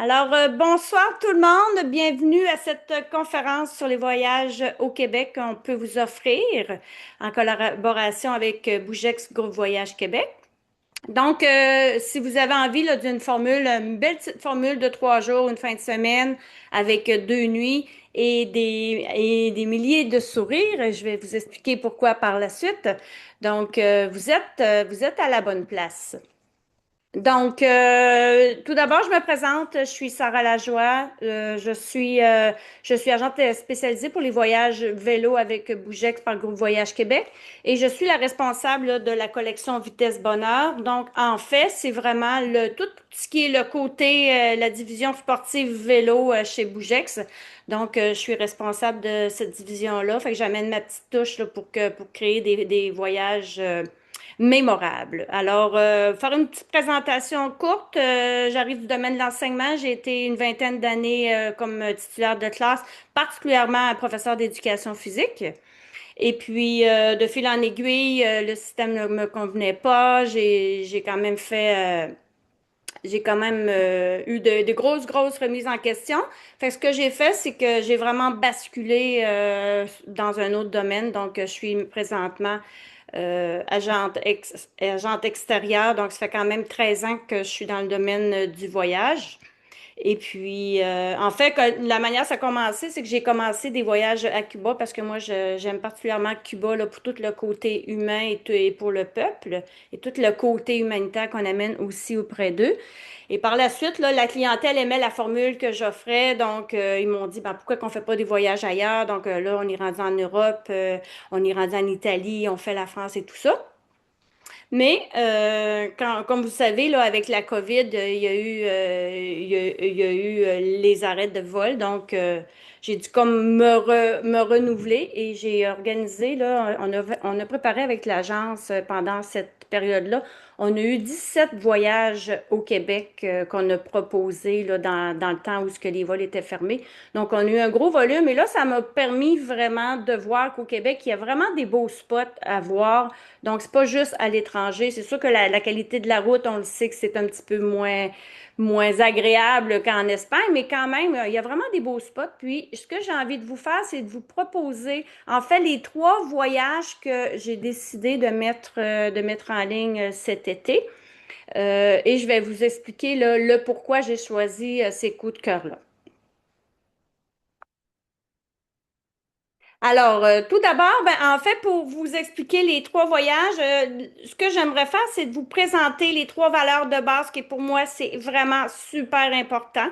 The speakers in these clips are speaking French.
Bonsoir tout le monde. Bienvenue à cette conférence sur les voyages au Québec qu'on peut vous offrir en collaboration avec Bougex Groupe Voyage Québec. Si vous avez envie là, d'une formule, une belle petite formule de 3 jours, une fin de semaine avec 2 nuits et des milliers de sourires, je vais vous expliquer pourquoi par la suite. Vous êtes à la bonne place. Tout d'abord, je me présente. Je suis Sarah Lajoie. Je suis agente spécialisée pour les voyages vélo avec Bougex par le groupe Voyage Québec et je suis la responsable là, de la collection Vitesse Bonheur. Donc, en fait, c'est vraiment tout ce qui est le côté, la division sportive vélo chez Bougex. Je suis responsable de cette division-là. Fait que j'amène ma petite touche là, pour créer des voyages. Mémorable. Faire une petite présentation courte. J'arrive du domaine de l'enseignement. J'ai été une vingtaine d'années comme titulaire de classe, particulièrement un professeur d'éducation physique. Et puis, de fil en aiguille, le système ne me convenait pas. J'ai quand même eu de grosses, grosses remises en question. Fait que ce que j'ai fait, c'est que j'ai vraiment basculé dans un autre domaine. Je suis présentement agente extérieure. Donc, ça fait quand même 13 ans que je suis dans le domaine du voyage. Et puis, en fait, la manière ça a commencé, c'est que j'ai commencé des voyages à Cuba parce que moi, j'aime particulièrement Cuba là, pour tout le côté humain et pour le peuple et tout le côté humanitaire qu'on amène aussi auprès d'eux. Et par la suite, là, la clientèle aimait la formule que j'offrais. Ils m'ont dit, ben, pourquoi qu'on fait pas des voyages ailleurs? Là, on est rendu en Europe, on est rendu en Italie, on fait la France et tout ça. Mais comme vous savez, là, avec la COVID, il y a eu les arrêts de vol. J'ai dû comme me renouveler et j'ai organisé, là, on a préparé avec l'agence pendant cette période-là. On a eu 17 voyages au Québec qu'on a proposés là, dans le temps où ce que les vols étaient fermés. Donc, on a eu un gros volume et là, ça m'a permis vraiment de voir qu'au Québec, il y a vraiment des beaux spots à voir. Donc, c'est pas juste à l'étranger. C'est sûr que la qualité de la route, on le sait que c'est un petit peu moins agréable qu'en Espagne, mais quand même, il y a vraiment des beaux spots. Puis, ce que j'ai envie de vous faire, c'est de vous proposer, en fait, les 3 voyages que j'ai décidé de mettre en ligne cet été. Et je vais vous expliquer le pourquoi j'ai choisi ces coups de cœur-là. Tout d'abord, en fait, pour vous expliquer les 3 voyages, ce que j'aimerais faire, c'est de vous présenter les 3 valeurs de base qui, pour moi, c'est vraiment super important.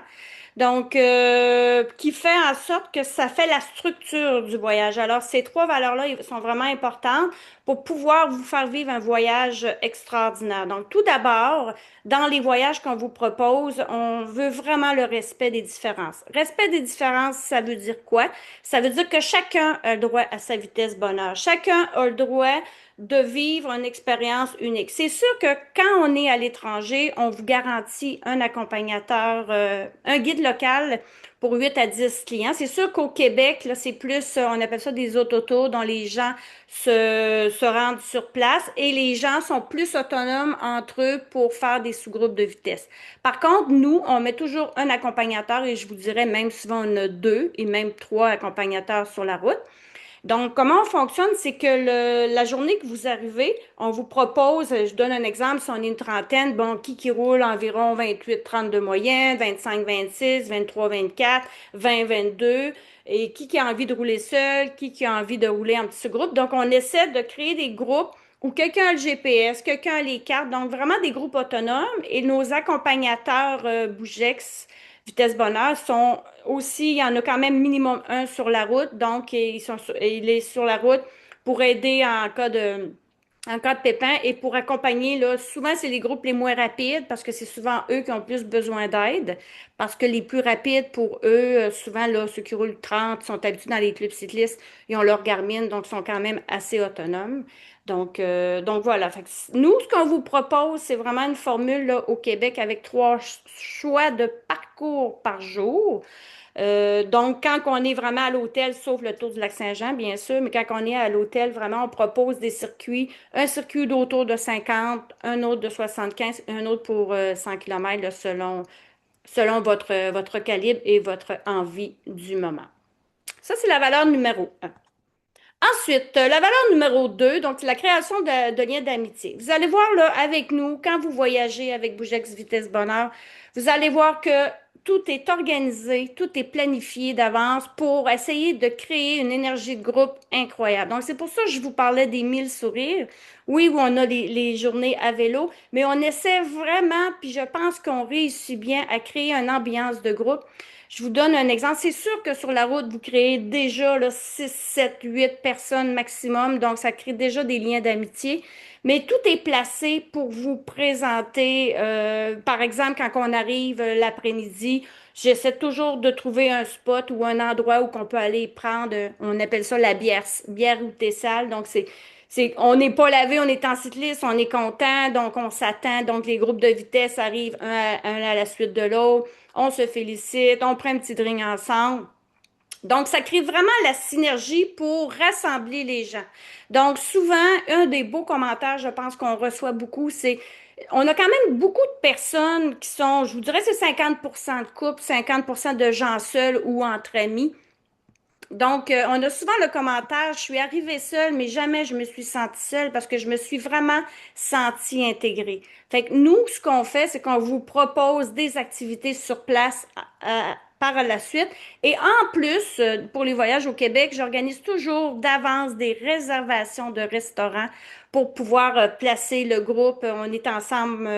Qui fait en sorte que ça fait la structure du voyage. Alors, ces 3 valeurs-là ils sont vraiment importantes pour pouvoir vous faire vivre un voyage extraordinaire. Donc, tout d'abord, dans les voyages qu'on vous propose, on veut vraiment le respect des différences. Respect des différences, ça veut dire quoi? Ça veut dire que chacun a le droit à sa vitesse bonheur. Chacun a le droit de vivre une expérience unique. C'est sûr que quand on est à l'étranger, on vous garantit un accompagnateur, un guide local pour 8 à 10 clients. C'est sûr qu'au Québec, là, c'est plus, on appelle ça des autotours dont les gens se rendent sur place et les gens sont plus autonomes entre eux pour faire des sous-groupes de vitesse. Par contre, nous, on met toujours un accompagnateur et je vous dirais même souvent on a 2 et même 3 accompagnateurs sur la route. Donc, comment on fonctionne, c'est que la journée que vous arrivez, on vous propose, je donne un exemple, si on est une trentaine, bon, qui roule environ 28-30 de moyenne, 25-26, 23-24, 20-22, et qui a envie de rouler seul, qui a envie de rouler en petit groupe. Donc, on essaie de créer des groupes où quelqu'un a le GPS, quelqu'un a les cartes, donc vraiment des groupes autonomes, et nos accompagnateurs Bougex, Vitesse Bonheur sont aussi, il y en a quand même minimum un sur la route, il est sur la route pour aider en cas de pépin et pour accompagner, là, souvent c'est les groupes les moins rapides parce que c'est souvent eux qui ont plus besoin d'aide parce que les plus rapides pour eux, souvent là, ceux qui roulent 30 sont habitués dans les clubs cyclistes, ils ont leur Garmin, donc sont quand même assez autonomes. Donc voilà. Fait que nous, ce qu'on vous propose, c'est vraiment une formule là, au Québec avec 3 choix de parcours par jour. Quand on est vraiment à l'hôtel, sauf le Tour du Lac-Saint-Jean, bien sûr, mais quand on est à l'hôtel, vraiment, on propose des circuits, un circuit d'autour de 50, un autre de 75, un autre pour 100 km selon selon votre calibre et votre envie du moment. Ça, c'est la valeur numéro un. Ensuite, la valeur numéro 2, donc c'est la création de liens d'amitié. Vous allez voir là avec nous, quand vous voyagez avec Bougex Vitesse Bonheur, vous allez voir que tout est organisé, tout est planifié d'avance pour essayer de créer une énergie de groupe incroyable. Donc c'est pour ça que je vous parlais des 1000 sourires. Oui, où on a les journées à vélo, mais on essaie vraiment, puis je pense qu'on réussit bien à créer une ambiance de groupe. Je vous donne un exemple. C'est sûr que sur la route, vous créez déjà là, 6, 7, 8 personnes maximum, donc ça crée déjà des liens d'amitié. Mais tout est placé pour vous présenter. Par exemple, quand on arrive l'après-midi, j'essaie toujours de trouver un spot ou un endroit où on peut aller prendre, on appelle ça la bière ou thé sale. Donc, on n'est pas lavé, on est en cycliste, on est content, donc on s'attend. Donc, les groupes de vitesse arrivent un à la suite de l'autre. On se félicite, on prend un petit drink ensemble. Donc, ça crée vraiment la synergie pour rassembler les gens. Donc, souvent, un des beaux commentaires, je pense qu'on reçoit beaucoup, c'est on a quand même beaucoup de personnes qui sont, je vous dirais, c'est 50% de couples, 50% de gens seuls ou entre amis. Donc, on a souvent le commentaire, je suis arrivée seule, mais jamais je me suis sentie seule parce que je me suis vraiment sentie intégrée. Fait que nous, ce qu'on fait, c'est qu'on vous propose des activités sur place par la suite. Et en plus, pour les voyages au Québec, j'organise toujours d'avance des réservations de restaurants pour pouvoir placer le groupe. On est ensemble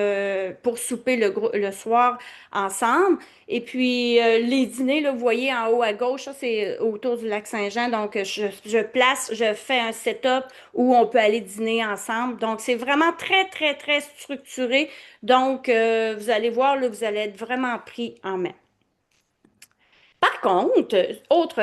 pour souper le soir ensemble. Et puis, les dîners, là, vous voyez en haut à gauche, ça, c'est autour du lac Saint-Jean. Donc, je fais un setup où on peut aller dîner ensemble. Donc, c'est vraiment très, très, très structuré. Donc, vous allez voir, là, vous allez être vraiment pris en main. Par contre, autre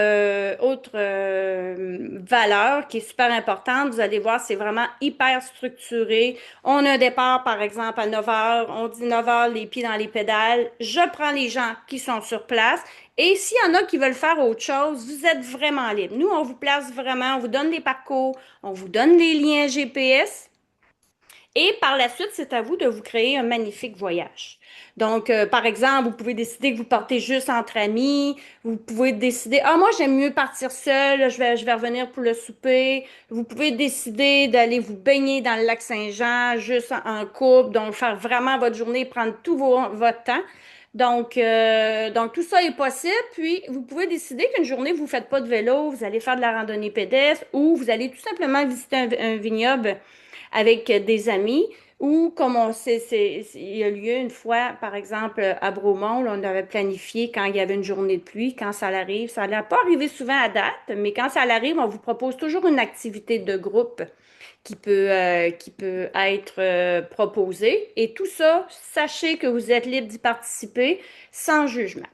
valeur qui est super importante, vous allez voir, c'est vraiment hyper structuré. On a un départ, par exemple, à 9 heures. On dit 9 heures, les pieds dans les pédales. Je prends les gens qui sont sur place. Et s'il y en a qui veulent faire autre chose, vous êtes vraiment libre. Nous, on vous place vraiment, on vous donne des parcours, on vous donne les liens GPS. Et par la suite, c'est à vous de vous créer un magnifique voyage. Donc, par exemple, vous pouvez décider que vous partez juste entre amis. Vous pouvez décider, ah, moi, j'aime mieux partir seule. Je vais revenir pour le souper. Vous pouvez décider d'aller vous baigner dans le lac Saint-Jean, juste en couple. Donc, faire vraiment votre journée, prendre votre temps. Donc, tout ça est possible. Puis, vous pouvez décider qu'une journée, vous ne faites pas de vélo, vous allez faire de la randonnée pédestre ou vous allez tout simplement visiter un vignoble avec des amis ou comme on sait, il y a lieu une fois, par exemple, à Bromont, là, on avait planifié quand il y avait une journée de pluie, quand ça arrive, ça n'a pas arrivé souvent à date, mais quand ça arrive, on vous propose toujours une activité de groupe qui peut être proposée. Et tout ça, sachez que vous êtes libre d'y participer sans jugement.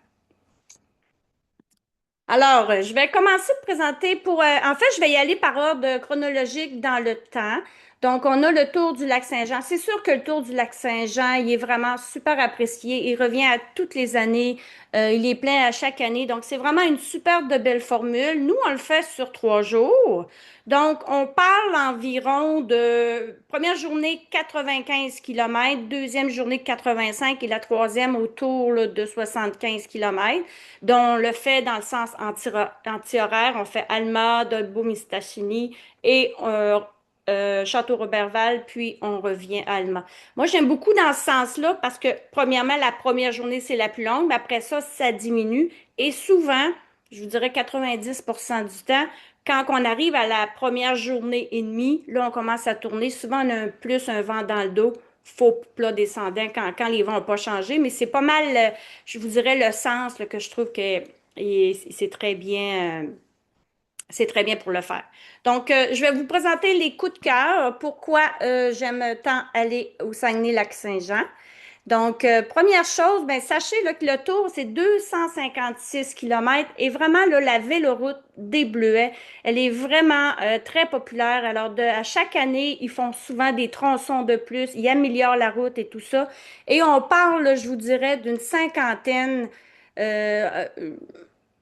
Alors, je vais commencer de présenter en fait, je vais y aller par ordre chronologique dans le temps. Donc, on a le tour du lac Saint-Jean. C'est sûr que le tour du lac Saint-Jean, il est vraiment super apprécié. Il revient à toutes les années. Il est plein à chaque année. Donc, c'est vraiment une super de belle formule. Nous, on le fait sur 3 jours. Donc, on parle environ de première journée 95 km, deuxième journée 85 et la troisième autour là, de 75 km dont on le fait dans le sens anti-horaire. On fait Alma, Dolbeau-Mistassini et Château-Roberval, puis on revient à Alma. Moi, j'aime beaucoup dans ce sens-là parce que, premièrement, la première journée, c'est la plus longue, mais après ça, ça diminue. Et souvent, je vous dirais 90% du temps, quand on arrive à la première journée et demie, là, on commence à tourner. Souvent, on a plus un vent dans le dos, faux plat descendant quand les vents n'ont pas changé, mais c'est pas mal, je vous dirais, le sens là, que je trouve que c'est très bien pour le faire. Donc, je vais vous présenter les coups de cœur, pourquoi j'aime tant aller au Saguenay-Lac-Saint-Jean. Donc, première chose, ben, sachez là, que le tour, c'est 256 km et vraiment, là, la véloroute des Bleuets, elle est vraiment très populaire. Alors, à chaque année, ils font souvent des tronçons de plus, ils améliorent la route et tout ça. Et on parle, je vous dirais, d'une cinquantaine, euh,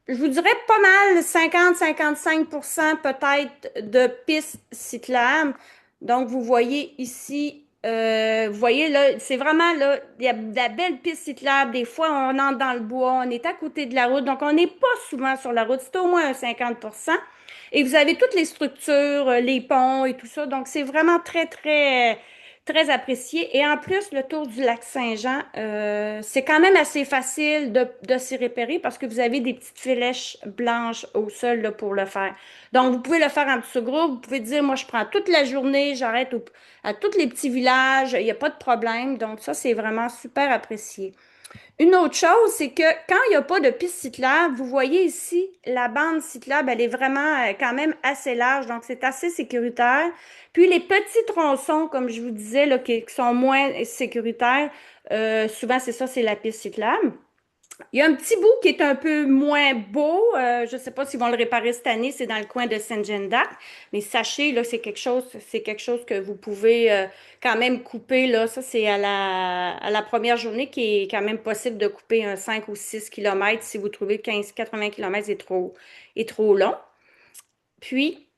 je vous dirais pas mal, 50-55% peut-être de pistes cyclables. Donc, vous voyez ici Vous voyez, là, c'est vraiment, là, il y a de la belle piste cyclable. Des fois, on entre dans le bois, on est à côté de la route, donc on n'est pas souvent sur la route. C'est au moins un 50%. Et vous avez toutes les structures, les ponts et tout ça. Donc, c'est vraiment très, très, très apprécié. Et en plus, le tour du lac Saint-Jean, c'est quand même assez facile de s'y repérer parce que vous avez des petites flèches blanches au sol là, pour le faire. Donc, vous pouvez le faire en petit groupe. Vous pouvez dire, moi, je prends toute la journée, j'arrête à tous les petits villages, il n'y a pas de problème. Donc, ça, c'est vraiment super apprécié. Une autre chose, c'est que quand il n'y a pas de piste cyclable, vous voyez ici, la bande cyclable, elle est vraiment quand même assez large, donc c'est assez sécuritaire. Puis les petits tronçons, comme je vous disais, là, qui sont moins sécuritaires, souvent c'est ça, c'est la piste cyclable. Il y a un petit bout qui est un peu moins beau. Je ne sais pas s'ils vont le réparer cette année. C'est dans le coin de Saint-Jean-d'Arc. Mais sachez, là, c'est quelque chose que vous pouvez quand même couper. Là, ça, c'est à la première journée qui est quand même possible de couper un 5 ou 6 kilomètres si vous trouvez 15-80 kilomètres est trop long. Puis,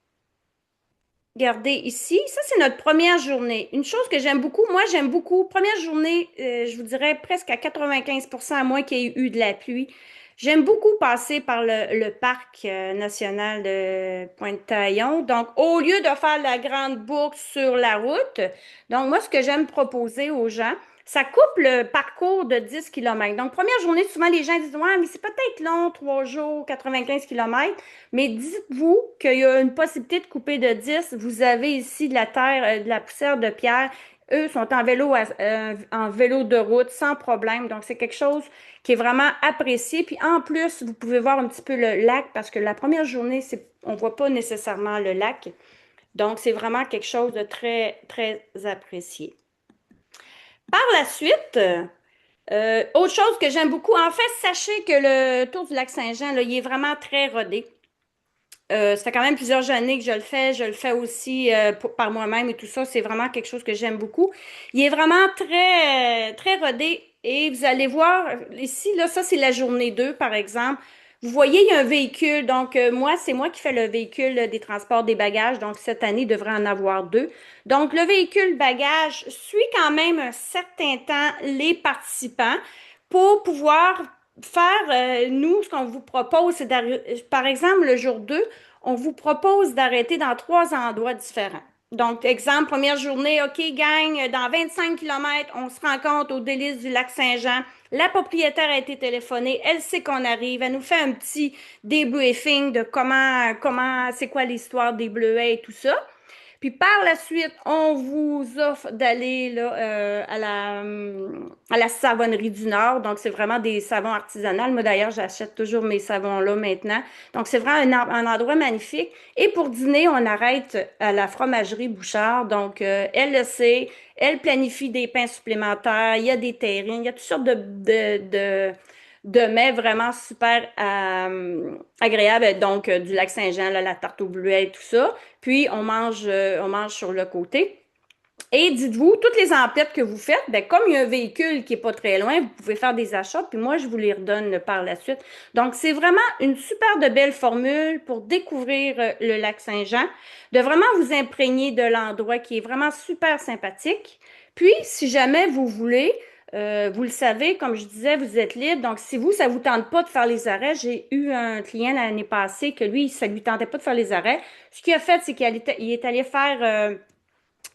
regardez ici, ça c'est notre première journée. Une chose que j'aime beaucoup, moi j'aime beaucoup, première journée, je vous dirais presque à 95% à moins qu'il y ait eu de la pluie. J'aime beaucoup passer par le parc national de Pointe-Taillon. Donc, au lieu de faire la grande boucle sur la route, donc moi ce que j'aime proposer aux gens, ça coupe le parcours de 10 kilomètres. Donc, première journée, souvent les gens disent, ouais, mais c'est peut-être long, 3 jours, 95 kilomètres. Mais dites-vous qu'il y a une possibilité de couper de 10. Vous avez ici de la terre, de la poussière de pierre. Eux sont en vélo, en vélo de route sans problème. Donc, c'est quelque chose qui est vraiment apprécié. Puis, en plus, vous pouvez voir un petit peu le lac parce que la première journée, on ne voit pas nécessairement le lac. Donc, c'est vraiment quelque chose de très, très apprécié. Par la suite, autre chose que j'aime beaucoup, en fait, sachez que le Tour du lac Saint-Jean, là, il est vraiment très rodé. Ça fait quand même plusieurs années que je le fais. Je le fais aussi par moi-même et tout ça. C'est vraiment quelque chose que j'aime beaucoup. Il est vraiment très, très rodé. Et vous allez voir, ici, là, ça, c'est la journée 2, par exemple. Vous voyez, il y a un véhicule. Donc, moi, c'est moi qui fais le véhicule des transports des bagages. Donc, cette année, il devrait en avoir deux. Donc, le véhicule bagage suit quand même un certain temps les participants pour pouvoir faire, nous, ce qu'on vous propose, c'est par exemple, le jour 2, on vous propose d'arrêter dans trois endroits différents. Donc, exemple, première journée, OK, gang, dans 25 kilomètres, on se rencontre au délice du lac Saint-Jean. La propriétaire a été téléphonée, elle sait qu'on arrive, elle nous fait un petit débriefing de c'est quoi l'histoire des bleuets et tout ça. Puis par la suite, on vous offre d'aller là, à la savonnerie du Nord. Donc, c'est vraiment des savons artisanaux. Moi, d'ailleurs, j'achète toujours mes savons là maintenant. Donc, c'est vraiment un endroit magnifique. Et pour dîner, on arrête à la fromagerie Bouchard. Donc, elle le sait. Elle planifie des pains supplémentaires. Il y a des terrines. Il y a toutes sortes de mets vraiment super agréables. Donc, du lac Saint-Jean, là, la tarte au bleuet et tout ça. Puis, on mange sur le côté. Et dites-vous, toutes les emplettes que vous faites, ben, comme il y a un véhicule qui est pas très loin, vous pouvez faire des achats, puis moi, je vous les redonne par la suite. Donc, c'est vraiment une super de belle formule pour découvrir le lac Saint-Jean, de vraiment vous imprégner de l'endroit qui est vraiment super sympathique. Puis, si jamais vous voulez, vous le savez, comme je disais, vous êtes libre. Donc, si vous, ça vous tente pas de faire les arrêts, j'ai eu un client l'année passée que lui, ça lui tentait pas de faire les arrêts. Ce qu'il a fait, c'est il est allé faire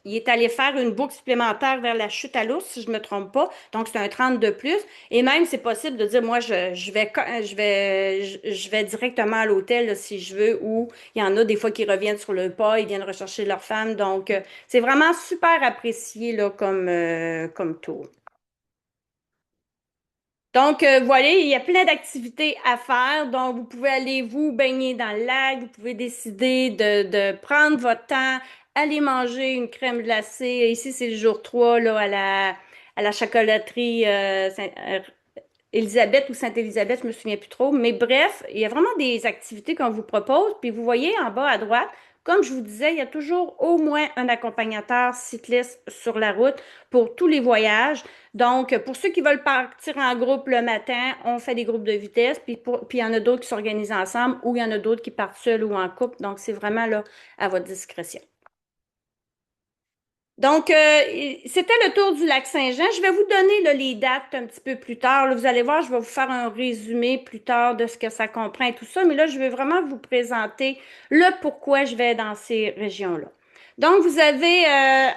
il est allé faire une boucle supplémentaire vers la chute à l'ours, si je ne me trompe pas. Donc, c'est un 30 de plus. Et même, c'est possible de dire, moi, je vais directement à l'hôtel là, si je veux, ou il y en a des fois qui reviennent sur le pas, ils viennent rechercher leur femme. Donc, c'est vraiment super apprécié là, comme tour. Donc, voilà, il y a plein d'activités à faire. Donc, vous pouvez aller vous baigner dans le lac, vous pouvez décider de prendre votre temps, aller manger une crème glacée. Ici, c'est le jour 3 là, à la chocolaterie Élisabeth ou Sainte-Élisabeth, je me souviens plus trop. Mais bref, il y a vraiment des activités qu'on vous propose. Puis vous voyez en bas à droite, comme je vous disais, il y a toujours au moins un accompagnateur cycliste sur la route pour tous les voyages. Donc, pour ceux qui veulent partir en groupe le matin, on fait des groupes de vitesse. Puis il y en a d'autres qui s'organisent ensemble ou il y en a d'autres qui partent seuls ou en couple. Donc, c'est vraiment là à votre discrétion. Donc, c'était le tour du lac Saint-Jean. Je vais vous donner là, les dates un petit peu plus tard. Là, vous allez voir, je vais vous faire un résumé plus tard de ce que ça comprend et tout ça. Mais là, je vais vraiment vous présenter le pourquoi je vais dans ces régions-là. Donc, vous avez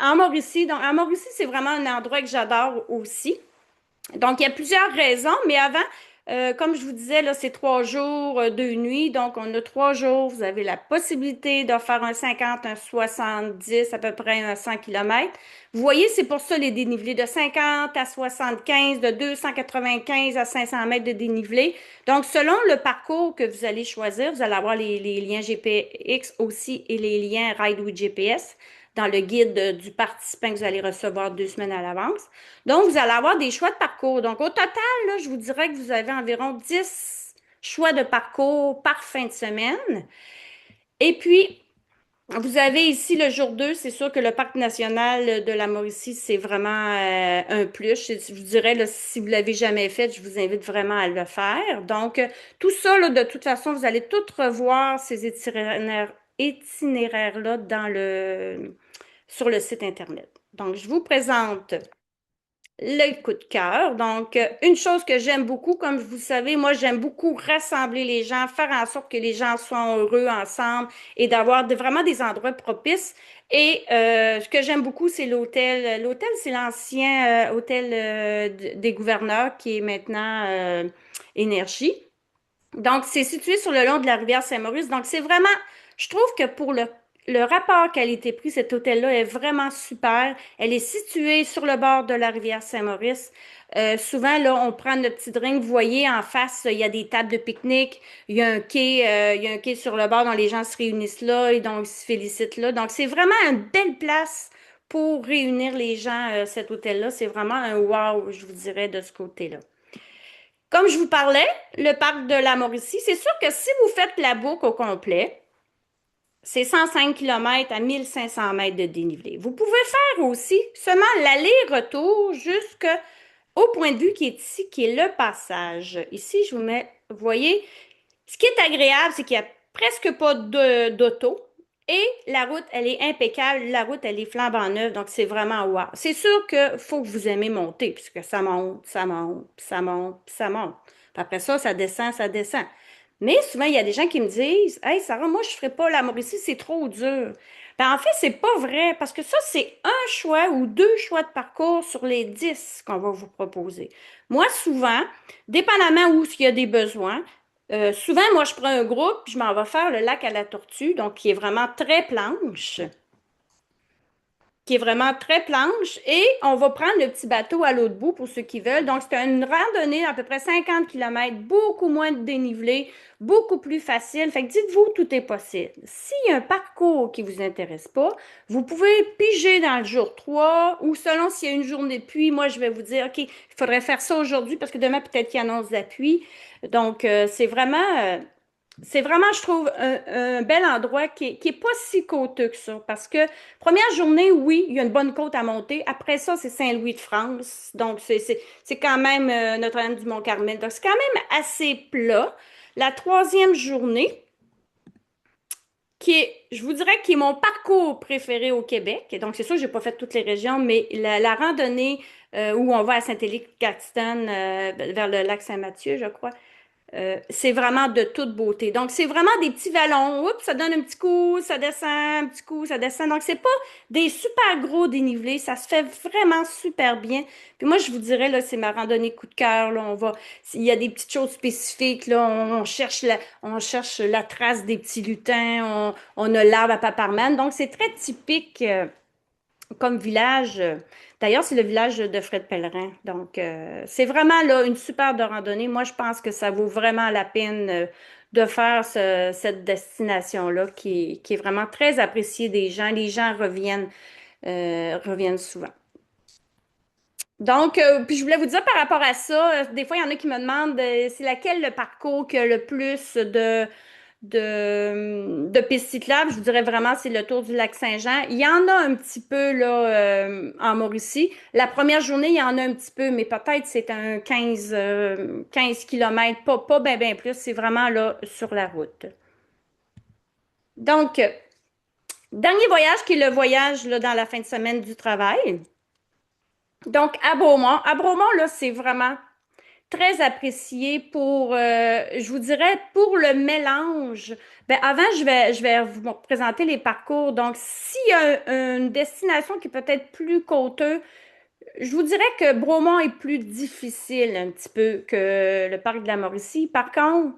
en Mauricie. Donc, en Mauricie, c'est vraiment un endroit que j'adore aussi. Donc, il y a plusieurs raisons, mais avant, comme je vous disais, là, c'est 3 jours, 2 nuits. Donc, on a 3 jours. Vous avez la possibilité de faire un 50, un 70, à peu près un 100 km. Vous voyez, c'est pour ça les dénivelés de 50 à 75, de 295 à 500 mètres de dénivelé. Donc, selon le parcours que vous allez choisir, vous allez avoir les liens GPX aussi et les liens Ride with GPS dans le guide du participant que vous allez recevoir 2 semaines à l'avance. Donc, vous allez avoir des choix de parcours. Donc, au total, là, je vous dirais que vous avez environ 10 choix de parcours par fin de semaine. Et puis, vous avez ici le jour 2. C'est sûr que le parc national de la Mauricie, c'est vraiment un plus. Je vous dirais, là, si vous ne l'avez jamais fait, je vous invite vraiment à le faire. Donc, tout ça, là, de toute façon, vous allez tout revoir ces itinéraires-là sur le site Internet. Donc, je vous présente le coup de cœur. Donc, une chose que j'aime beaucoup, comme vous savez, moi, j'aime beaucoup rassembler les gens, faire en sorte que les gens soient heureux ensemble et d'avoir vraiment des endroits propices. Et ce que j'aime beaucoup, c'est l'hôtel. L'hôtel, c'est l'ancien hôtel des gouverneurs qui est maintenant Énergie. Donc, c'est situé sur le long de la rivière Saint-Maurice. Donc, c'est vraiment, je trouve que pour le rapport qualité-prix, cet hôtel-là est vraiment super. Elle est située sur le bord de la rivière Saint-Maurice. Souvent, là, on prend notre petit drink. Vous voyez, en face, il y a des tables de pique-nique. Il y a un quai sur le bord dont les gens se réunissent là et donc ils se félicitent là. Donc, c'est vraiment une belle place pour réunir les gens, cet hôtel-là. C'est vraiment un wow, je vous dirais, de ce côté-là. Comme je vous parlais, le parc de la Mauricie, c'est sûr que si vous faites la boucle au complet, c'est 105 km à 1500 mètres de dénivelé. Vous pouvez faire aussi seulement l'aller-retour jusqu'au point de vue qui est ici, qui est le passage. Ici, je vous mets, vous voyez, ce qui est agréable, c'est qu'il n'y a presque pas d'auto. Et la route, elle est impeccable. La route, elle est flambant neuve. Donc, c'est vraiment wow. C'est sûr qu'il faut que vous aimez monter, puisque ça monte, ça monte, ça monte, ça monte. Puis après ça, ça descend, ça descend. Mais souvent, il y a des gens qui me disent, Hey, Sarah, moi, je ne ferai pas la Mauricie, c'est trop dur. Ben, en fait, c'est pas vrai, parce que ça, c'est un choix ou 2 choix de parcours sur les 10 qu'on va vous proposer. Moi, souvent, dépendamment où il y a des besoins, souvent, moi, je prends un groupe, puis je m'en vais faire le lac à la Tortue, donc qui est vraiment très planche, et on va prendre le petit bateau à l'autre bout pour ceux qui veulent. Donc, c'est une randonnée d'à peu près 50 km, beaucoup moins de dénivelé, beaucoup plus facile. Fait que dites-vous, tout est possible. S'il y a un parcours qui vous intéresse pas, vous pouvez piger dans le jour 3 ou selon s'il y a une journée de pluie, moi, je vais vous dire, OK, il faudrait faire ça aujourd'hui parce que demain, peut-être qu'il annonce de la pluie. Donc, c'est vraiment, je trouve, un bel endroit qui est pas si côteux que ça. Parce que, première journée, oui, il y a une bonne côte à monter. Après ça, c'est Saint-Louis-de-France. Donc, c'est quand même Notre-Dame du Mont-Carmel. Donc, c'est quand même assez plat. La troisième journée, je vous dirais, qui est mon parcours préféré au Québec. Et donc, c'est sûr, j'ai pas fait toutes les régions, mais la randonnée où on va à Saint-Élie-Caxton, vers le lac Saint-Mathieu, je crois. C'est vraiment de toute beauté. Donc, c'est vraiment des petits vallons. Oups, ça donne un petit coup, ça descend, un petit coup, ça descend. Donc, c'est pas des super gros dénivelés. Ça se fait vraiment super bien. Puis moi, je vous dirais, là, c'est ma randonnée coup de cœur. Là, il y a des petites choses spécifiques. Là, on cherche la trace des petits lutins. On a l'arbre à Paparman. Donc, c'est très typique. Comme village. D'ailleurs, c'est le village de Fred Pellerin. Donc, c'est vraiment là une super de randonnée. Moi, je pense que ça vaut vraiment la peine de faire cette destination-là qui est vraiment très appréciée des gens. Les gens reviennent souvent. Donc, puis je voulais vous dire par rapport à ça, des fois, il y en a qui me demandent c'est laquelle le parcours qui a le plus de pistes cyclables. Je vous dirais vraiment, c'est le tour du lac Saint-Jean. Il y en a un petit peu là en Mauricie. La première journée, il y en a un petit peu, mais peut-être c'est un 15 km, pas bien plus. C'est vraiment là sur la route. Donc, Dernier voyage qui est le voyage là, dans la fin de semaine du travail. Donc, à Bromont. À Bromont, là, c'est vraiment très apprécié pour, je vous dirais, pour le mélange. Ben, avant, je vais vous présenter les parcours. Donc, s'il y a une destination qui est peut-être plus côteuse, je vous dirais que Bromont est plus difficile un petit peu que le parc de la Mauricie. Par contre,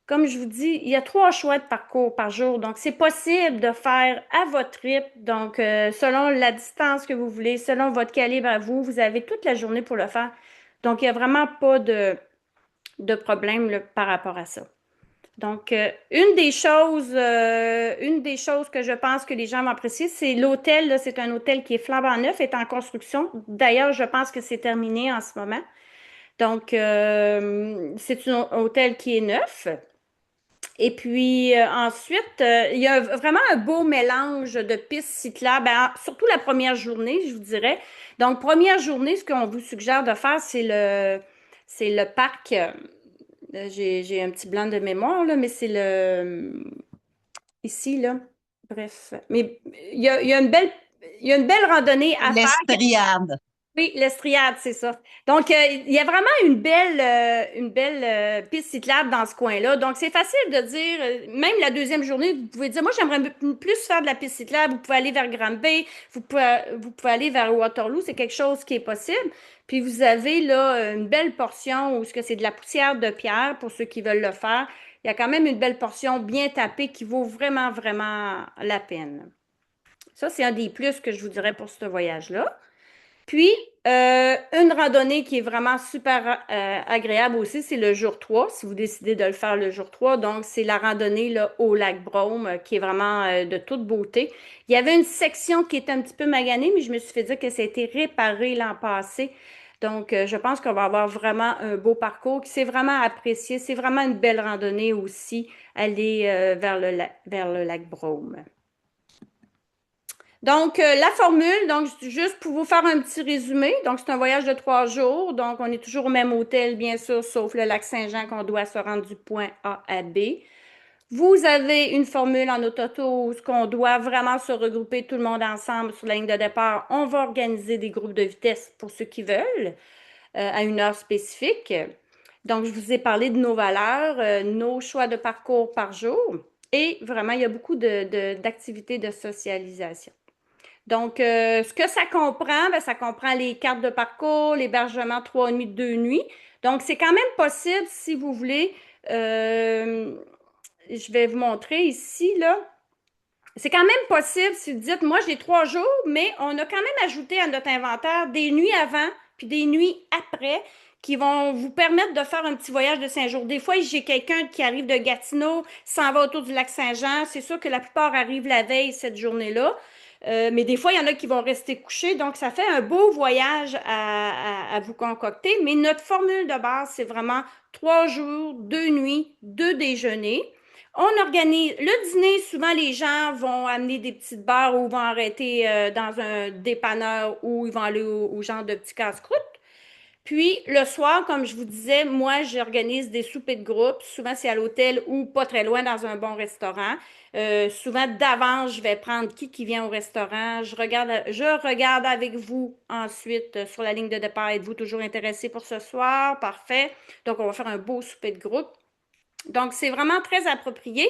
comme je vous dis, il y a trois choix de parcours par jour. Donc, c'est possible de faire à votre rythme. Donc, selon la distance que vous voulez, selon votre calibre à vous, vous avez toute la journée pour le faire. Donc, il n'y a vraiment pas de problème là, par rapport à ça. Donc, une des choses que je pense que les gens vont apprécier, c'est l'hôtel. Là, c'est un hôtel qui est flambant neuf, est en construction. D'ailleurs, je pense que c'est terminé en ce moment. Donc, c'est un hôtel qui est neuf. Et puis ensuite, il y a vraiment un beau mélange de pistes cyclables, ben, surtout la première journée, je vous dirais. Donc, première journée, ce qu'on vous suggère de faire, c'est le parc. J'ai un petit blanc de mémoire, là, mais c'est ici, là. Bref. Mais il y a une belle, il y a une belle randonnée à faire. L'Estriade. Oui, l'estriade, c'est ça. Donc, il y a vraiment une belle piste cyclable dans ce coin-là. Donc, c'est facile de dire, même la deuxième journée, vous pouvez dire, moi, j'aimerais plus faire de la piste cyclable. Vous pouvez aller vers Granby, vous pouvez aller vers Waterloo, c'est quelque chose qui est possible. Puis, vous avez là une belle portion où ce que c'est de la poussière de pierre pour ceux qui veulent le faire. Il y a quand même une belle portion bien tapée qui vaut vraiment, vraiment la peine. Ça, c'est un des plus que je vous dirais pour ce voyage-là. Puis, une randonnée qui est vraiment super agréable aussi, c'est le jour 3. Si vous décidez de le faire le jour 3. Donc, c'est la randonnée là, au lac Brome, qui est vraiment de toute beauté. Il y avait une section qui était un petit peu maganée, mais je me suis fait dire que ça a été réparé l'an passé. Donc, je pense qu'on va avoir vraiment un beau parcours qui c'est vraiment apprécié. C'est vraiment une belle randonnée aussi, aller vers le lac Brome. Donc, la formule, donc juste pour vous faire un petit résumé, donc c'est un voyage de 3 jours, donc on est toujours au même hôtel, bien sûr, sauf le lac Saint-Jean qu'on doit se rendre du point A à B. Vous avez une formule en autotour où qu'on doit vraiment se regrouper tout le monde ensemble sur la ligne de départ. On va organiser des groupes de vitesse pour ceux qui veulent, à une heure spécifique. Donc, je vous ai parlé de nos valeurs, nos choix de parcours par jour, et vraiment, il y a beaucoup d'activités de socialisation. Donc, ce que ça comprend, ben, ça comprend les cartes de parcours, l'hébergement 3 nuits, 2 nuits. Donc, c'est quand même possible si vous voulez. euh, je vais vous montrer ici, là. C'est quand même possible si vous dites, moi, j'ai 3 jours, mais on a quand même ajouté à notre inventaire des nuits avant puis des nuits après qui vont vous permettre de faire un petit voyage de 5 jours. Des fois, j'ai quelqu'un qui arrive de Gatineau, s'en va autour du lac Saint-Jean. C'est sûr que la plupart arrivent la veille, cette journée-là. Mais des fois, il y en a qui vont rester couchés. Donc, ça fait un beau voyage à vous concocter. Mais notre formule de base, c'est vraiment 3 jours, 2 nuits, 2 déjeuners. On organise le dîner. Souvent, les gens vont amener des petites barres ou vont arrêter dans un dépanneur ou ils vont aller au genre de petits casse-croûtes. Puis, le soir, comme je vous disais, moi, j'organise des soupers de groupe. Souvent, c'est à l'hôtel ou pas très loin dans un bon restaurant. Souvent, d'avance, je vais prendre qui vient au restaurant. Je regarde avec vous ensuite sur la ligne de départ. Êtes-vous toujours intéressé pour ce soir? Parfait. Donc, on va faire un beau souper de groupe. Donc, c'est vraiment très approprié.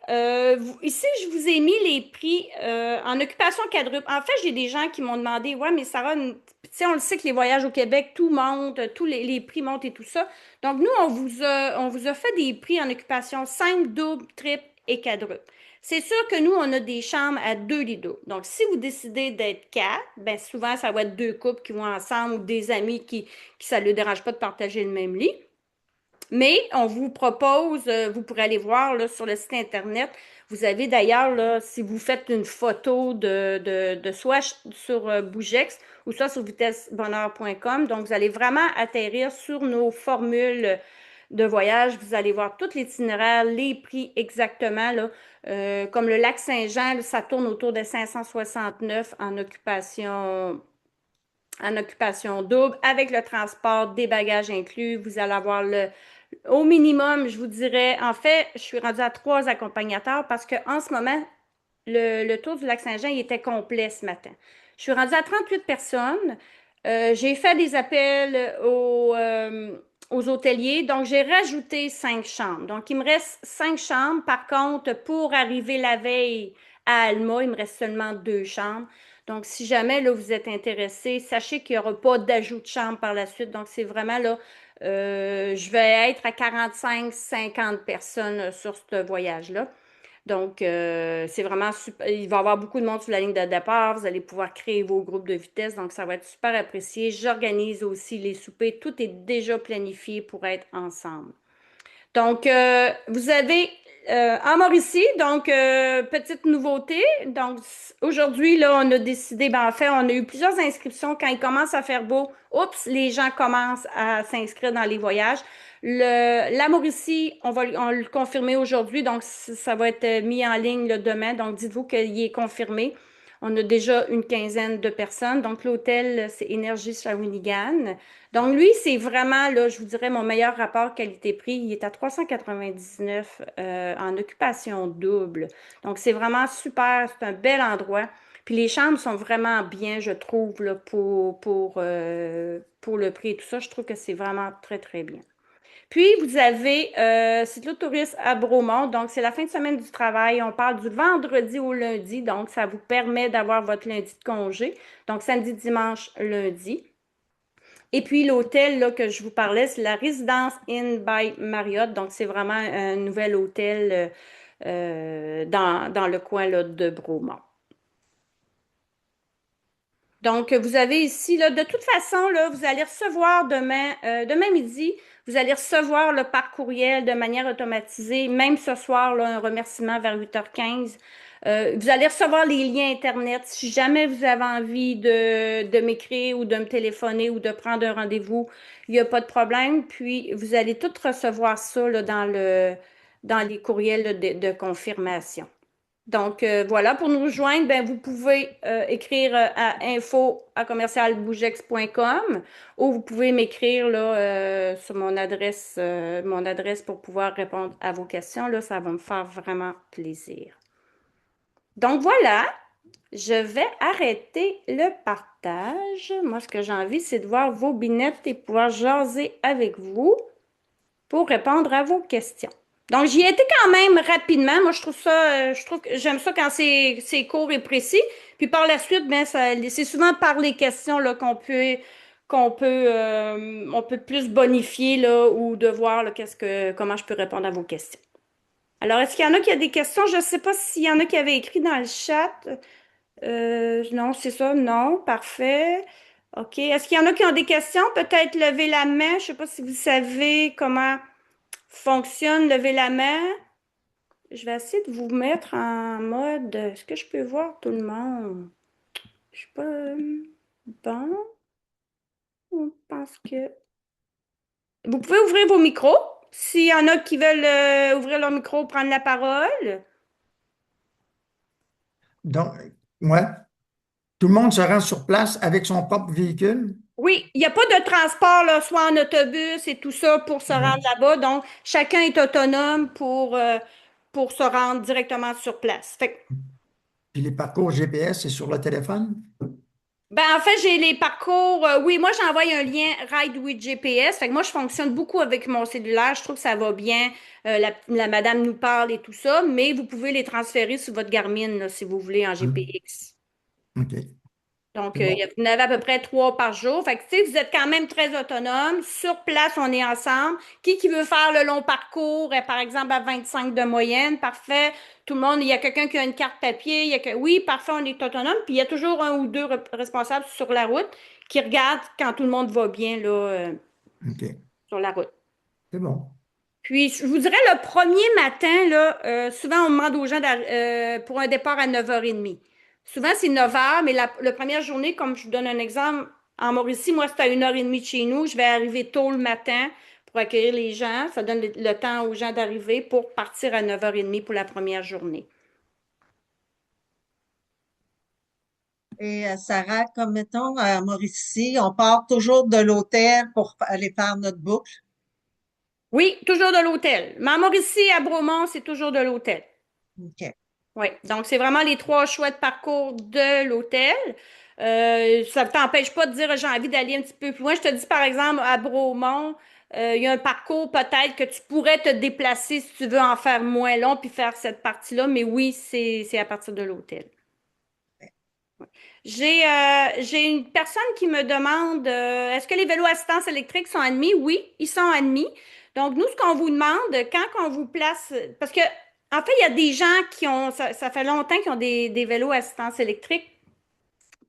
Ici, je vous ai mis les prix en occupation quadruple. En fait, j'ai des gens qui m'ont demandé, ouais, mais Sarah, tu sais, on le sait que les voyages au Québec, tout monte, tous les prix montent et tout ça. Donc, nous, on vous a fait des prix en occupation simple, double, triple et quadruple. C'est sûr que nous, on a des chambres à 2 lits doubles. Donc, si vous décidez d'être quatre, ben souvent, ça va être deux couples qui vont ensemble ou des amis qui ça ne leur dérange pas de partager le même lit. Mais on vous propose, vous pourrez aller voir là, sur le site Internet. Vous avez d'ailleurs, là, si vous faites une photo de soit sur Bougex ou soit sur vitessebonheur.com, donc vous allez vraiment atterrir sur nos formules de voyage. Vous allez voir tout l'itinéraire, les prix exactement. Là. Comme le lac Saint-Jean, là, ça tourne autour de 569 en occupation double, avec le transport des bagages inclus. Vous allez avoir au minimum, je vous dirais, en fait, je suis rendue à 3 accompagnateurs parce qu'en ce moment, le tour du lac Saint-Jean, il était complet ce matin. Je suis rendue à 38 personnes. J'ai fait des appels aux hôteliers, donc j'ai rajouté 5 chambres. Donc, il me reste 5 chambres. Par contre, pour arriver la veille à Alma, il me reste seulement 2 chambres. Donc, si jamais là, vous êtes intéressé, sachez qu'il n'y aura pas d'ajout de chambre par la suite. Donc, c'est vraiment là, je vais être à 45-50 personnes sur ce voyage-là. Donc, c'est vraiment super. Il va y avoir beaucoup de monde sur la ligne de départ. Vous allez pouvoir créer vos groupes de vitesse. Donc, ça va être super apprécié. J'organise aussi les soupers. Tout est déjà planifié pour être ensemble. Donc, vous avez en Mauricie, donc, petite nouveauté. Donc, aujourd'hui, là, on a décidé, ben, en fait, on a eu plusieurs inscriptions. Quand il commence à faire beau, oups, les gens commencent à s'inscrire dans les voyages. La Mauricie, on va le confirmer aujourd'hui, donc ça va être mis en ligne le demain. Donc, dites-vous qu'il est confirmé. On a déjà une quinzaine de personnes. Donc, l'hôtel, c'est Énergie Shawinigan. Donc, lui, c'est vraiment, là, je vous dirais, mon meilleur rapport qualité-prix. Il est à 399 en occupation double. Donc, c'est vraiment super. C'est un bel endroit. Puis les chambres sont vraiment bien, je trouve, là, pour le prix et tout ça. Je trouve que c'est vraiment très, très bien. Puis, vous avez cyclotourisme à Bromont. Donc, c'est la fin de semaine du travail. On parle du vendredi au lundi. Donc, ça vous permet d'avoir votre lundi de congé. Donc, samedi, dimanche, lundi. Et puis, l'hôtel là, que je vous parlais, c'est la Résidence Inn by Marriott. Donc, c'est vraiment un nouvel hôtel dans le coin là, de Bromont. Donc, vous avez ici, là, de toute façon, là, vous allez recevoir demain midi, vous allez recevoir le par courriel de manière automatisée, même ce soir, là, un remerciement vers 8h15. Vous allez recevoir les liens Internet. Si jamais vous avez envie de m'écrire ou de me téléphoner ou de prendre un rendez-vous, il n'y a pas de problème. Puis, vous allez tout recevoir ça, là, dans les courriels là, de confirmation. Donc, voilà, pour nous rejoindre, ben, vous pouvez écrire à info@commercialbougex.com ou vous pouvez m'écrire là, sur mon adresse pour pouvoir répondre à vos questions. Là, ça va me faire vraiment plaisir. Donc, voilà, je vais arrêter le partage. Moi, ce que j'ai envie, c'est de voir vos binettes et pouvoir jaser avec vous pour répondre à vos questions. Donc, j'y ai été quand même rapidement. Moi, je trouve que j'aime ça quand c'est court et précis. Puis par la suite, ben, c'est souvent par les questions là, on peut plus bonifier là, ou de voir là, comment je peux répondre à vos questions. Alors, est-ce qu'il y en a qui a des questions? Je ne sais pas s'il y en a qui avaient écrit dans le chat. Non, c'est ça, non, parfait. OK. Est-ce qu'il y en a qui ont des questions? Peut-être lever la main. Je ne sais pas si vous savez comment fonctionne, lever la main. Je vais essayer de vous mettre en mode. Est-ce que je peux voir tout le monde? Je suis pas. Bon, je pense que. Vous pouvez ouvrir vos micros. S'il y en a qui veulent ouvrir leur micro, prendre la parole. Donc, ouais, tout le monde se rend sur place avec son propre véhicule. Oui, il n'y a pas de transport, là, soit en autobus et tout ça pour se rendre Mhm. là-bas. Donc, chacun est autonome pour se rendre directement sur place. Fait que Puis les parcours GPS, c'est sur le téléphone. ben, en fait, j'ai les parcours. Oui, moi, j'envoie un lien Ride with GPS. Fait que moi, je fonctionne beaucoup avec mon cellulaire. Je trouve que ça va bien. La madame nous parle et tout ça, mais vous pouvez les transférer sur votre Garmin, là, si vous voulez, en Mhm. GPX. OK, Donc, c'est bon. vous en avez à peu près 3 par jour. Fait que, tu sais, vous êtes quand même très autonome. Sur place, on est ensemble. Qui veut faire le long parcours, par exemple, à 25 de moyenne? Parfait. Tout le monde, il y a quelqu'un qui a une carte papier. Oui, parfait, on est autonome. Puis, il y a toujours un ou deux responsables sur la route qui regardent quand tout le monde va bien, là, OK, sur la route. c'est bon. Puis, je vous dirais, le premier matin, là, souvent, on demande aux gens pour un départ à 9h30. Souvent, c'est 9h, mais la première journée, comme je vous donne un exemple, en Mauricie, moi, c'est à 1h30 de chez nous. Je vais arriver tôt le matin pour accueillir les gens. Ça donne le temps aux gens d'arriver pour partir à 9h30 pour la première journée. Et Sarah, comme mettons à Mauricie, on part toujours de l'hôtel pour aller faire notre boucle. Oui, toujours de l'hôtel. Mais en Mauricie, à Bromont, c'est toujours de l'hôtel. OK. Oui, donc c'est vraiment les trois choix de parcours de l'hôtel. Ça ne t'empêche pas de dire j'ai envie d'aller un petit peu plus loin. Je te dis par exemple à Bromont, il y a un parcours peut-être que tu pourrais te déplacer si tu veux en faire moins long puis faire cette partie-là, mais oui, c'est à partir de l'hôtel. J'ai une personne qui me demande est-ce que les vélos à assistance électrique sont admis? Oui, ils sont admis. Donc, nous, ce qu'on vous demande, quand on vous place, parce que, en fait, il y a des gens qui ont, ça fait longtemps qu'ils ont des vélos à assistance électrique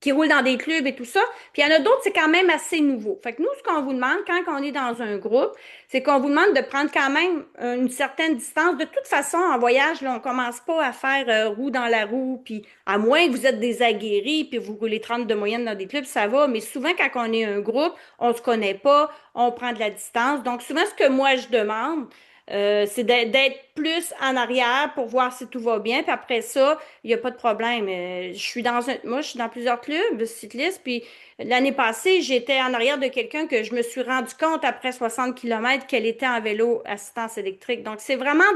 qui roulent dans des clubs et tout ça. Puis il y en a d'autres, c'est quand même assez nouveau. Fait que nous, ce qu'on vous demande quand on est dans un groupe, c'est qu'on vous demande de prendre quand même une certaine distance. De toute façon, en voyage, là, on commence pas à faire roue dans la roue, puis à moins que vous êtes des aguerris, puis vous roulez 30 de moyenne dans des clubs, ça va. Mais souvent, quand on est un groupe, on se connaît pas, on prend de la distance. Donc souvent, ce que moi, je demande, c'est d'être plus en arrière pour voir si tout va bien. Puis après ça, il n'y a pas de problème. Moi, je suis dans plusieurs clubs cyclistes. Puis l'année passée, j'étais en arrière de quelqu'un que je me suis rendu compte après 60 kilomètres qu'elle était en vélo assistance électrique. Donc, c'est vraiment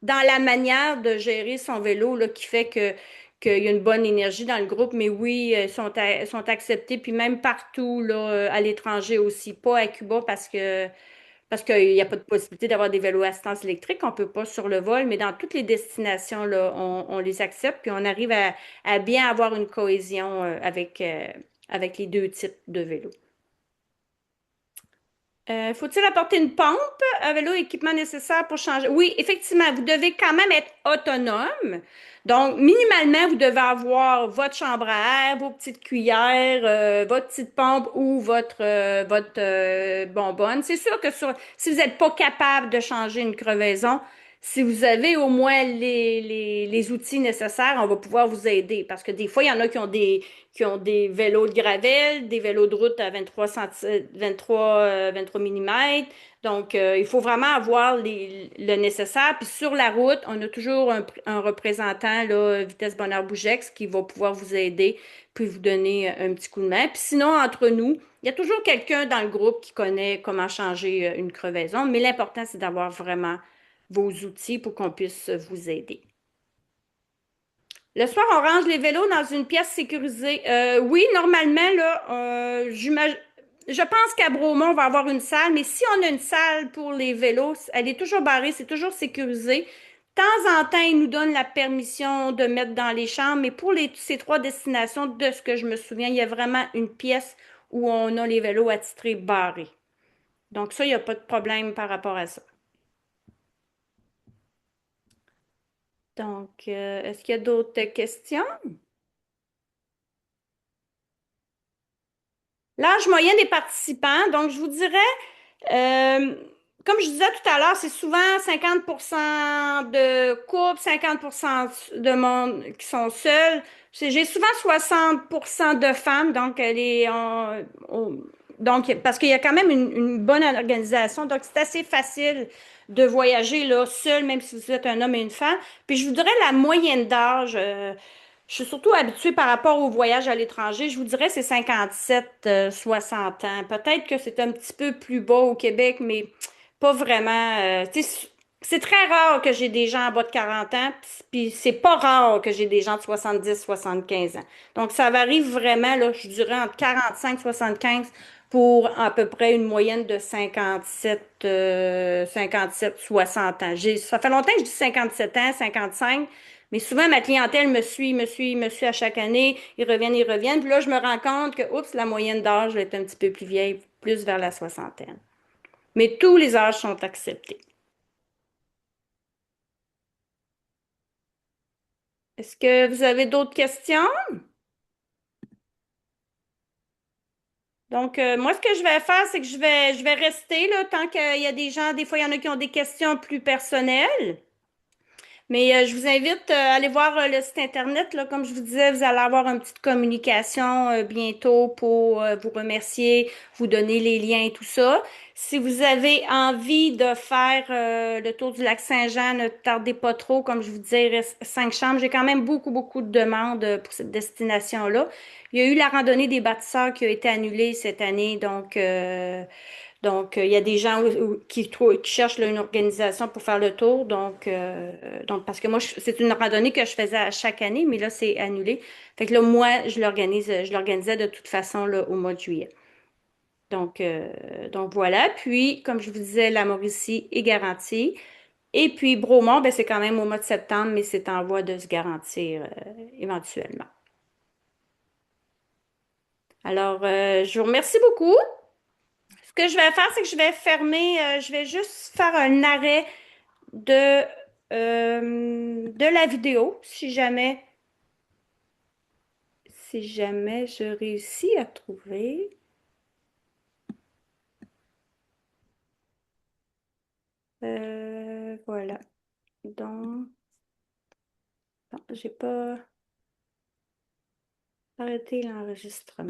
dans la manière de gérer son vélo là, qui fait qu'il y a une bonne énergie dans le groupe. Mais oui, sont acceptés. Puis même partout là, à l'étranger aussi. Pas à Cuba parce qu'il n'y a pas de possibilité d'avoir des vélos à assistance électrique. On ne peut pas sur le vol, mais dans toutes les destinations, là, on les accepte, puis on arrive à bien avoir une cohésion avec les deux types de vélos. Faut-il apporter une pompe à vélo, équipement nécessaire pour changer? Oui, effectivement, vous devez quand même être autonome. Donc, minimalement, vous devez avoir votre chambre à air, vos petites cuillères, votre petite pompe ou votre bonbonne. C'est sûr que si vous n'êtes pas capable de changer une crevaison, si vous avez au moins les outils nécessaires, on va pouvoir vous aider. Parce que des fois, il y en a qui ont des vélos de gravel, des vélos de route à 23 mm. Donc, il faut vraiment avoir le nécessaire. Puis sur la route, on a toujours un représentant, là, Vitesse Bonheur Bougex, qui va pouvoir vous aider, puis vous donner un petit coup de main. Puis sinon, entre nous, il y a toujours quelqu'un dans le groupe qui connaît comment changer une crevaison. Mais l'important, c'est d'avoir vraiment vos outils pour qu'on puisse vous aider. Le soir, on range les vélos dans une pièce sécurisée. Oui, normalement, là, je pense qu'à Bromont, on va avoir une salle, mais si on a une salle pour les vélos, elle est toujours barrée, c'est toujours sécurisé. De temps en temps, ils nous donnent la permission de mettre dans les chambres, mais pour ces trois destinations, de ce que je me souviens, il y a vraiment une pièce où on a les vélos attitrés barrés. Donc ça, il n'y a pas de problème par rapport à ça. Donc, est-ce qu'il y a d'autres questions? L'âge moyen des participants, donc je vous dirais, euh, comme je disais tout à l'heure, c'est souvent 50% de couples, 50% de monde qui sont seuls. J'ai souvent 60% de femmes, donc donc parce qu'il y a quand même une bonne organisation, donc c'est assez facile de voyager là seul, même si vous êtes un homme et une femme. Puis je vous dirais la moyenne d'âge. Je suis surtout habituée par rapport au voyage à l'étranger. Je vous dirais c'est 57, 60 ans. Peut-être que c'est un petit peu plus bas au Québec, mais pas vraiment. Tu sais, c'est très rare que j'ai des gens en bas de 40 ans, puis c'est pas rare que j'ai des gens de 70, 75 ans. Donc ça varie vraiment, là, je dirais entre 45, 75 pour à peu près une moyenne de 57, 60 ans. Ça fait longtemps que je dis 57 ans, 55. Mais souvent, ma clientèle me suit à chaque année. Ils reviennent, ils reviennent. Puis là, je me rends compte que, oups, la moyenne d'âge va être un petit peu plus vieille, plus vers la soixantaine. Mais tous les âges sont acceptés. Est-ce que vous avez d'autres questions? Donc, moi, ce que je vais faire, c'est que je vais rester là, tant qu'il y a des gens, des fois, il y en a qui ont des questions plus personnelles. Mais je vous invite à aller voir le site Internet. Là, comme je vous disais, vous allez avoir une petite communication bientôt pour vous remercier, vous donner les liens et tout ça. Si vous avez envie de faire le tour du lac Saint-Jean, ne tardez pas trop. Comme je vous disais, il reste 5 chambres. J'ai quand même beaucoup, beaucoup de demandes pour cette destination-là. Il y a eu la randonnée des bâtisseurs qui a été annulée cette année. Donc, il y a des gens qui cherchent là, une organisation pour faire le tour. Donc parce que moi, c'est une randonnée que je faisais à chaque année, mais là, c'est annulé. Fait que là, moi, je l'organisais de toute façon là, au mois de juillet. Donc voilà. Puis, comme je vous disais, la Mauricie est garantie. Et puis, Bromont, ben, c'est quand même au mois de septembre, mais c'est en voie de se garantir éventuellement. Alors, je vous remercie beaucoup. Ce que je vais faire, c'est que je vais fermer, je vais juste faire un arrêt de, de la vidéo si jamais je réussis à trouver. Voilà. Donc, non, j'ai pas arrêté l'enregistrement.